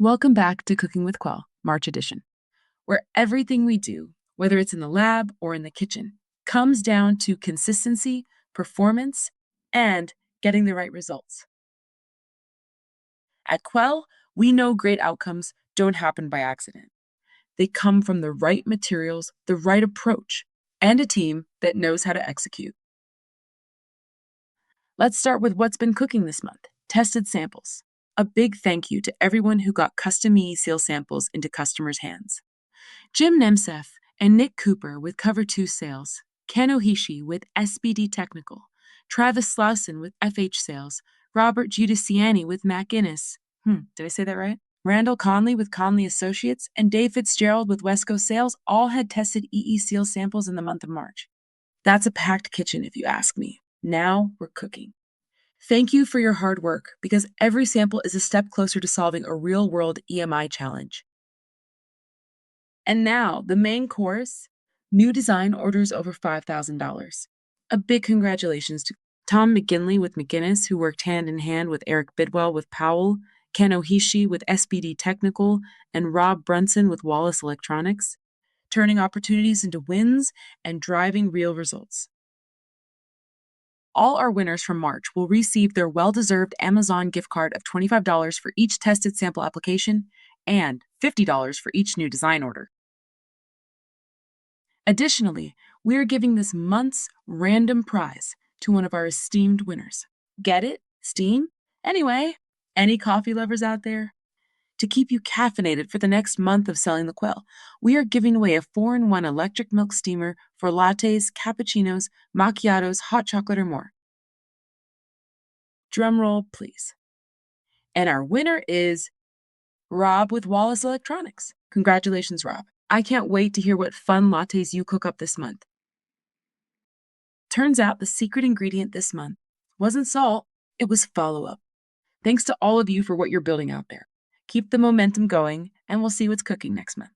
Welcome back to Cooking with Quell, March edition, where everything we do, whether it's in the lab or in the kitchen, comes down to consistency, performance, and getting the right results. At Quell, we know great outcomes don't happen by accident. They come from the right materials, the right approach, and a team that knows how to execute. Let's start with what's been cooking this month: tested samples. A big thank you to everyone who got custom seal samples into customers' hands. Jim Nemsef and Nick Cooper with Cover 2 Sales, Ken Ohishi with SBD Technical, Travis Slauson with FH Sales, Robert Giudiciani with Mac Innes. Did I say that right? Randall Conley with Conley Associates, and Dave Fitzgerald with West Coast Sales all had tested Seal samples in the month of March. That's a packed kitchen, if you ask me. Now we're cooking. Thank you for your hard work, because every sample is a step closer to solving a real-world EMI challenge. And now, the main course: new design orders over $5,000. A big congratulations to Tom McGinley with McGinnis, who worked hand in hand with Eric Bidwell with Powell, Ken Ohishi with SBD Technical, and Rob Brunson with Wallace Electronics, turning opportunities into wins and driving real results. All our winners from March will receive their well-deserved Amazon gift card of $25 for each tested sample application and $50 for each new design order. Additionally, we are giving this month's random prize to one of our esteemed winners. Get it? Steam? Anyway, any coffee lovers out there? To keep you caffeinated for the next month of selling the Quell, we are giving away a 4-in-1 electric milk steamer for lattes, cappuccinos, macchiatos, hot chocolate, or more. Drum roll, please. And our winner is Rob with Wallace Electronics. Congratulations, Rob. I can't wait to hear what fun lattes you cook up this month. Turns out the secret ingredient this month wasn't salt, it was follow-up. Thanks to all of you for what you're building out there. Keep the momentum going, and we'll see what's cooking next month.